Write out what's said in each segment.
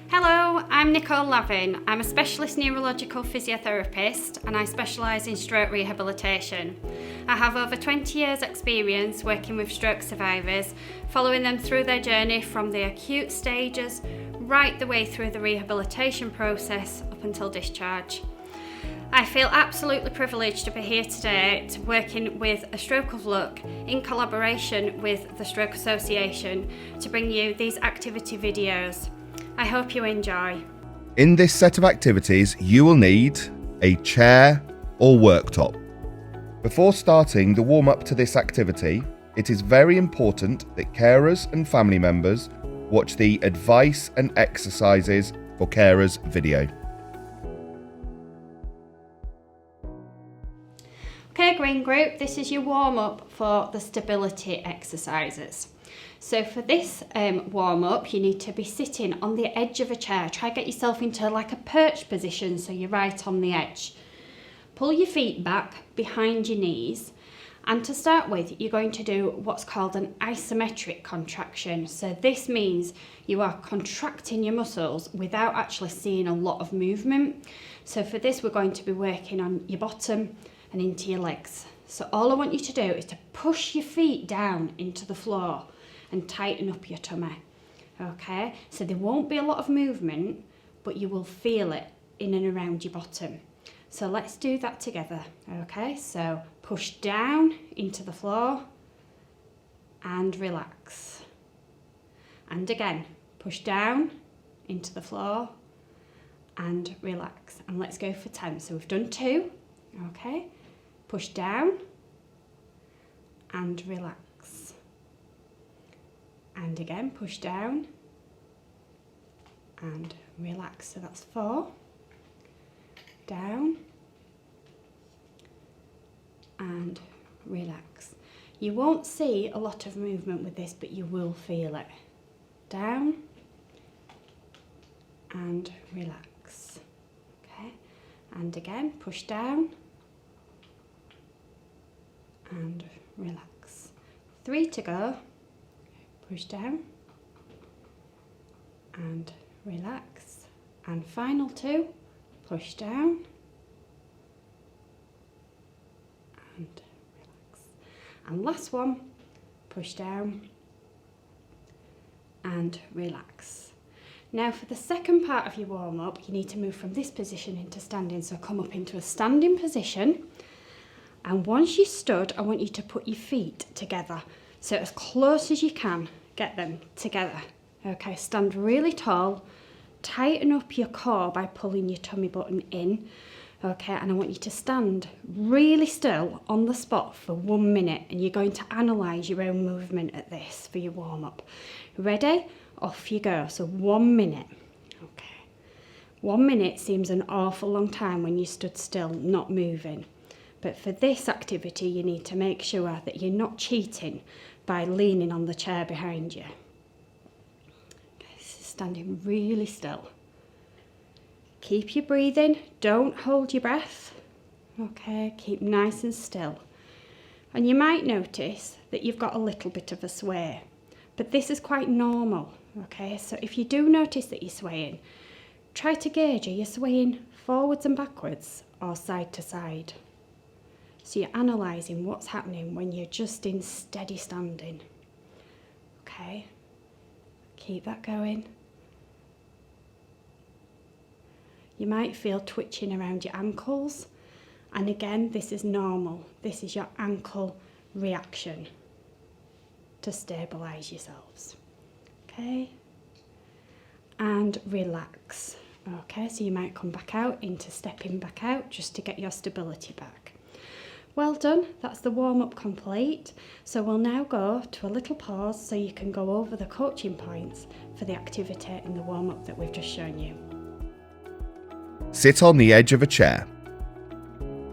Hello, I'm Nicole Lavin. I'm a specialist neurological physiotherapist and I specialise in stroke rehabilitation. I have over 20 years experience working with stroke survivors, following them through their journey from the acute stages right the way through the rehabilitation process up until discharge. I feel absolutely privileged to be here today working with A Stroke of Luck in collaboration with the Stroke Association to bring you these activity videos. I hope you enjoy. In this set of activities, you will need a chair or worktop. Before starting the warm-up to this activity, it is very important that carers and family members watch the advice and exercises for carers video. Okay, Green Group, this is your warm-up for the stability exercises. So for this warm-up, you need to be sitting on the edge of a chair. Try get yourself into like a perch position so you're right on the edge. Pull your feet back behind your knees. And to start with, you're going to do what's called an isometric contraction. So this means you are contracting your muscles without actually seeing a lot of movement. So for this, we're going to be working on your bottom and into your legs. So all I want you to do is to push your feet down into the floor and tighten up your tummy. Okay, so there won't be a lot of movement, but you will feel it in and around your bottom. So let's do that together. Okay, so push down into the floor and relax. And again, push down into the floor and relax. And let's go for 10. So we've done 2. Okay, push down and relax. And again, push down and relax. So that's 4. Down and relax. You won't see a lot of movement with this, but you will feel it. Down and relax. Okay, and again, push down and relax. 3 to go. Push down and relax. And final 2, push down and relax. And last one, push down and relax. Now for the second part of your warm-up, you need to move from this position into standing. So come up into a standing position. And once you're stood, I want you to put your feet together. So as close as you can, get them together. Okay, stand really tall, tighten up your core by pulling your tummy button in. Okay, and I want you to stand really still on the spot for 1 minute, and you're going to analyse your own movement at this for your warm-up. Ready? Off you go. So 1 minute. Okay. 1 minute seems an awful long time when you stood still, not moving. But for this activity, you need to make sure that you're not cheating by leaning on the chair behind you. Okay, so standing really still. Keep your breathing, don't hold your breath. Okay, keep nice and still. And you might notice that you've got a little bit of a sway, but this is quite normal. Okay, so if you do notice that you're swaying, try to gauge, are you swaying forwards and backwards or side to side? So you're analysing what's happening when you're just in steady standing. Okay, keep that going. You might feel twitching around your ankles. And again, this is normal. This is your ankle reaction to stabilise yourselves. Okay, and relax. Okay, so you might come back out into stepping back out just to get your stability back. Well done, that's the warm-up complete. So we'll now go to a little pause so you can go over the coaching points for the activity in the warm-up that we've just shown you. Sit on the edge of a chair.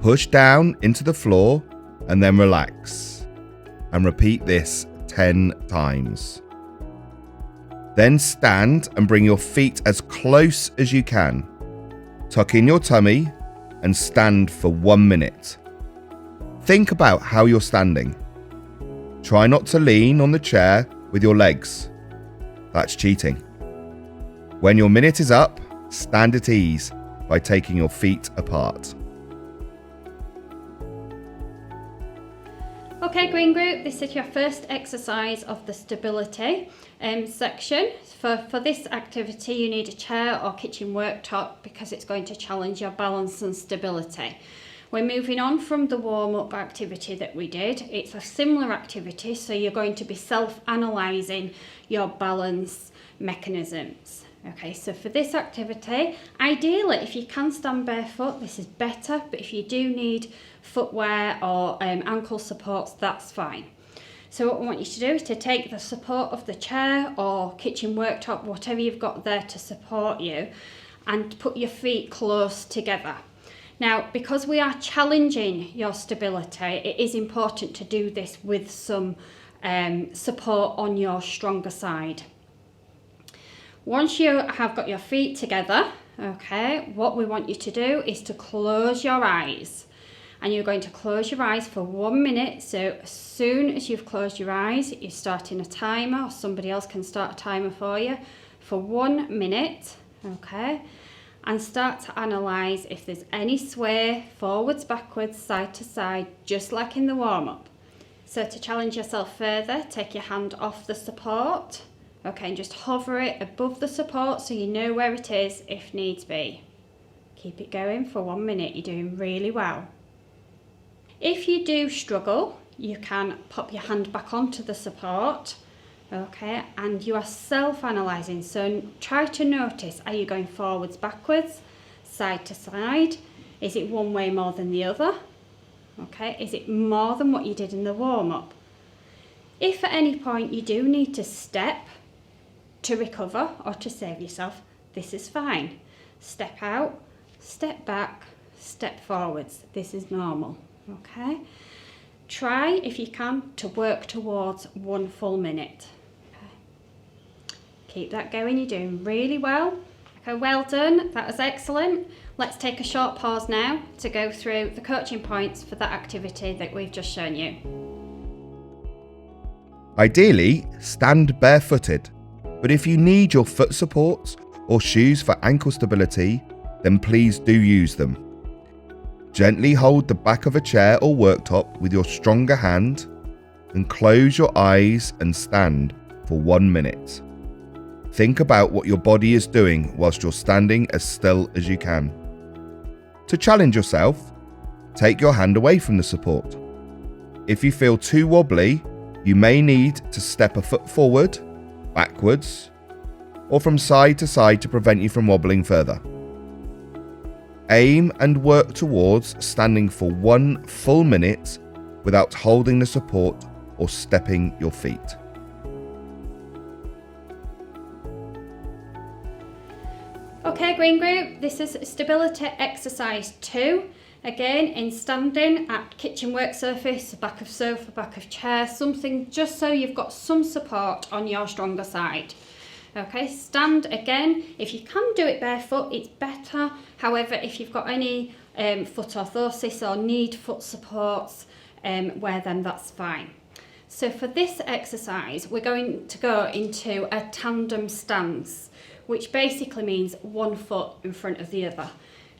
Push down into the floor and then relax. And repeat this 10 times. Then stand and bring your feet as close as you can. Tuck in your tummy and stand for 1 minute. Think about how you're standing. Try not to lean on the chair with your legs. That's cheating. When your minute is up, stand at ease by taking your feet apart. Okay, green group, this is your first exercise of the stability section. For this activity, you need a chair or kitchen worktop because it's going to challenge your balance and stability. We're moving on from the warm-up activity that we did. It's a similar activity, so you're going to be self-analysing your balance mechanisms. Okay, so for this activity, ideally, if you can stand barefoot, this is better, but if you do need footwear or ankle supports, that's fine. So what I want you to do is to take the support of the chair or kitchen worktop, whatever you've got there to support you, and put your feet close together. Now, because we are challenging your stability, it is important to do this with some support on your stronger side. Once you have got your feet together, okay, what we want you to do is to close your eyes. And you're going to close your eyes for 1 minute. So as soon as you've closed your eyes, you're starting a timer, or somebody else can start a timer for you, for 1 minute, okay? And start to analyse if there's any sway, forwards, backwards, side to side, just like in the warm-up. So to challenge yourself further, take your hand off the support. Okay, and just hover it above the support so you know where it is if needs be. Keep it going for 1 minute, you're doing really well. If you do struggle, you can pop your hand back onto the support, okay, and you are self-analysing. So try to notice, are you going forwards, backwards, side to side? Is it one way more than the other? Okay, is it more than what you did in the warm-up? If at any point you do need to step to recover or to save yourself, this is fine. Step out, step back, step forwards. This is normal, okay? Try, if you can, to work towards 1 full minute. Okay. Keep that going, you're doing really well. Okay, well done, that was excellent. Let's take a short pause now to go through the coaching points for that activity that we've just shown you. Ideally, stand barefooted, but if you need your foot supports or shoes for ankle stability, then please do use them. Gently hold the back of a chair or worktop with your stronger hand and close your eyes and stand for 1 minute. Think about what your body is doing whilst you're standing as still as you can. To challenge yourself, take your hand away from the support. If you feel too wobbly, you may need to step a foot forward, backwards, or from side to side to prevent you from wobbling further. Aim and work towards standing for 1 full minute without holding the support or stepping your feet. Okay, green group, this is stability exercise 2. Again, in standing at kitchen work surface, back of sofa, back of chair, something just so you've got some support on your stronger side. Okay, stand again. If you can do it barefoot, it's better. However, if you've got any foot orthosis or need foot supports, wear them, that's fine. So for this exercise, we're going to go into a tandem stance, which basically means 1 foot in front of the other.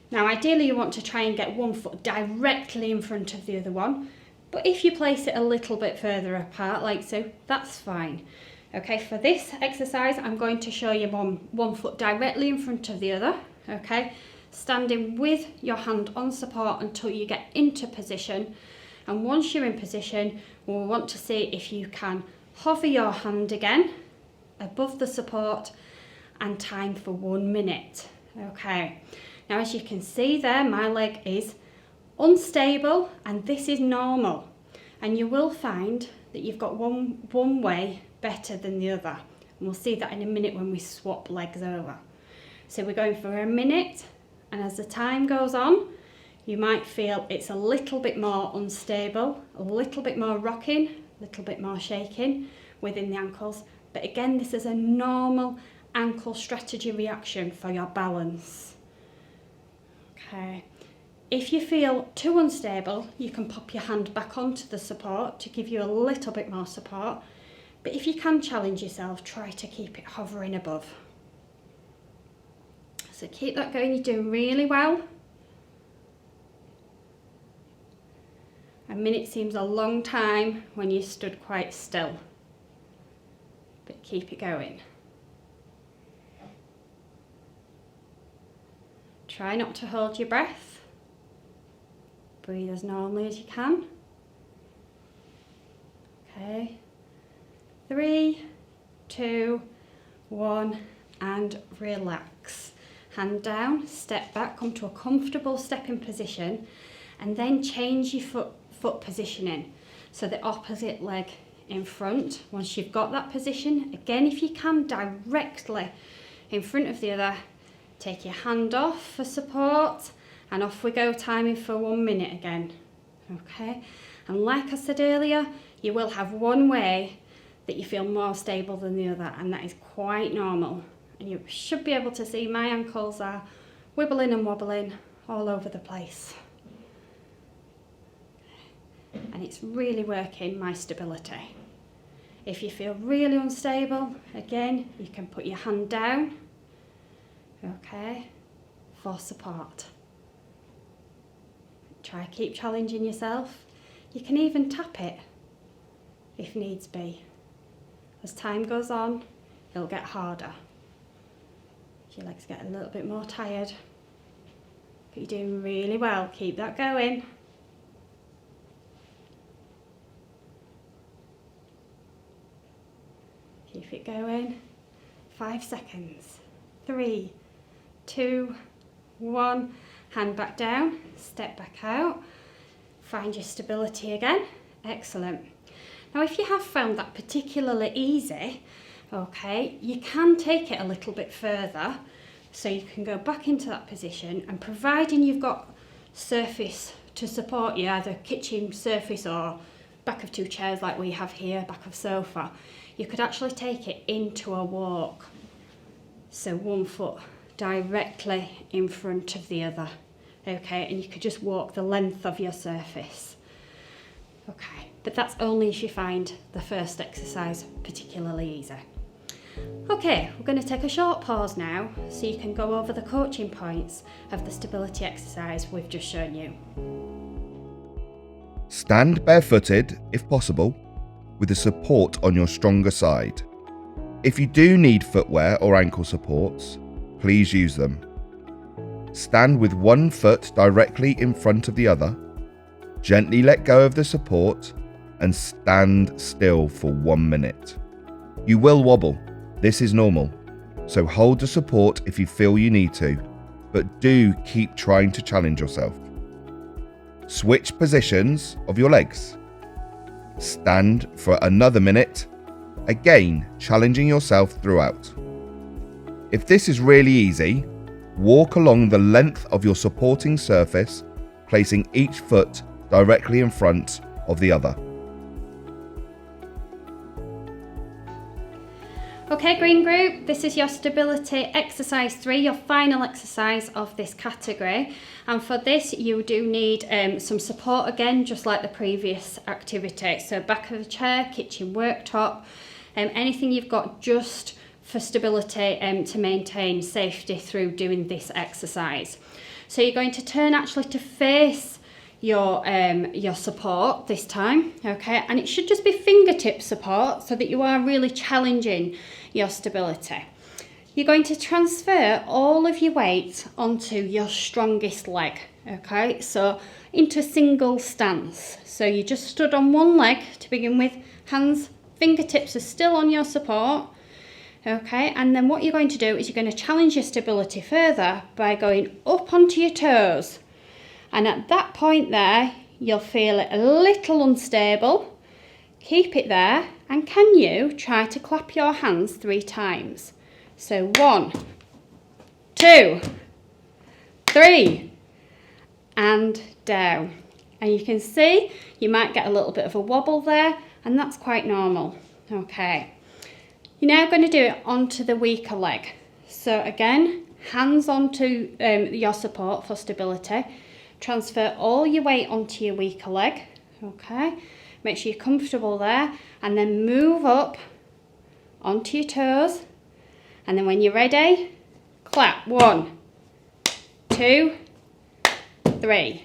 Now, ideally, you want to try and get 1 foot directly in front of the other one, but if you place it a little bit further apart, like so, that's fine. Okay, for this exercise, I'm going to show you 1 foot directly in front of the other, okay? Standing with your hand on support until you get into position. And once you're in position, we'll want to see if you can hover your hand again above the support and time for 1 minute, okay? Now, as you can see there, my leg is unstable and this is normal. And you will find that you've got one way better than the other. And we'll see that in a minute when we swap legs over. So we're going for 1 minute, and as the time goes on, you might feel it's a little bit more unstable, a little bit more rocking, a little bit more shaking within the ankles. But again, this is a normal ankle strategy reaction for your balance. Okay. If you feel too unstable, you can pop your hand back onto the support to give you a little bit more support. But if you can challenge yourself, try to keep it hovering above. So keep that going, you're doing really well. A minute seems a long time when you stood quite still, but keep it going. Try not to hold your breath. Breathe as normally as you can. Okay. 3, 2, 1, and relax. Hand down, step back, come to a comfortable stepping position, and then change your foot positioning. So the opposite leg in front. Once you've got that position, again, if you can, directly in front of the other, take your hand off for support, and off we go, timing for 1 minute again. Okay, and like I said earlier, you will have one way that you feel more stable than the other, and that is quite normal. And you should be able to see my ankles are wibbling and wobbling all over the place. And it's really working my stability. If you feel really unstable, again, you can put your hand down, okay, for support. Try keep challenging yourself. You can even tap it if needs be. As time goes on, it'll get harder. Your legs get a little bit more tired, but you're doing really well. Keep that going. Keep it going. 5 seconds. 3, 2, 1. Hand back down, step back out. Find your stability again. Excellent. Now, if you have found that particularly easy, okay, you can take it a little bit further. So you can go back into that position, and providing you've got surface to support you, either kitchen surface or back of 2 chairs like we have here, back of sofa, you could actually take it into a walk. So 1 foot directly in front of the other, okay, and you could just walk the length of your surface. Okay, but that's only if you find the first exercise particularly easy. Okay, we're going to take a short pause now so you can go over the coaching points of the stability exercise we've just shown you. Stand barefooted, if possible, with the support on your stronger side. If you do need footwear or ankle supports, please use them. Stand with 1 foot directly in front of the other. Gently let go of the support and stand still for 1 minute. You will wobble. This is normal, so hold the support if you feel you need to, but do keep trying to challenge yourself. Switch positions of your legs. Stand for another minute, again challenging yourself throughout. If this is really easy, walk along the length of your supporting surface, placing each foot directly in front of the other. Okay, green group, this is your stability exercise 3, your final exercise of this category. And for this, you do need some support again, just like the previous activity. So back of the chair, kitchen worktop, anything you've got just for stability to maintain safety through doing this exercise. So you're going to turn actually to face your support this time, okay, and it should just be fingertip support so that you are really challenging your stability. You're going to transfer all of your weight onto your strongest leg, okay, so into a single stance. So you just stood on one leg to begin with, hands, fingertips are still on your support, okay, and then what you're going to do is you're going to challenge your stability further by going up onto your toes. And at that point there, you'll feel it a little unstable. Keep it there, and can you try to clap your hands 3 times? So 1, 2, 3, and down. And you can see you might get a little bit of a wobble there, and that's quite normal. Okay, you're now going to do it onto the weaker leg. So again, hands onto your support for stability. Transfer all your weight onto your weaker leg, okay? Make sure you're comfortable there, and then move up onto your toes, and then when you're ready, clap. 1, 2, 3,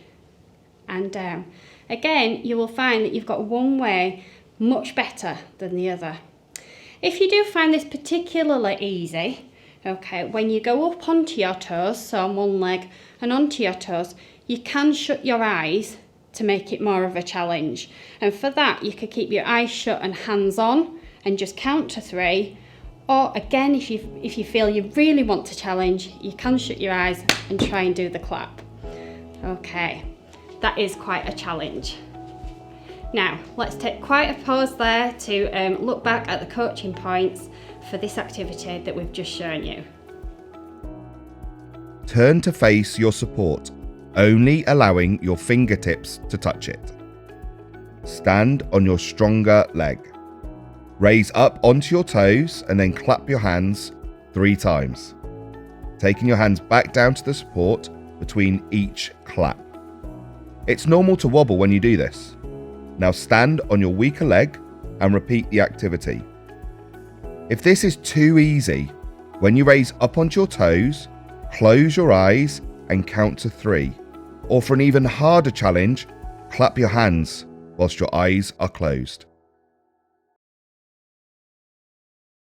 and down. Again, you will find that you've got one way much better than the other. If you do find this particularly easy, okay, when you go up onto your toes, so on one leg and onto your toes, you can shut your eyes to make it more of a challenge. And for that, you could keep your eyes shut and hands on and just count to 3. Or again, if you feel you really want to challenge, you can shut your eyes and try and do the clap. Okay, that is quite a challenge. Now, let's take quite a pause there to look back at the coaching points for this activity that we've just shown you. Turn to face your support, only allowing your fingertips to touch it. Stand on your stronger leg. Raise up onto your toes and then clap your hands 3 times, taking your hands back down to the support between each clap. It's normal to wobble when you do this. Now stand on your weaker leg and repeat the activity. If this is too easy, when you raise up onto your toes, close your eyes and count to 3. Or for an even harder challenge, clap your hands whilst your eyes are closed.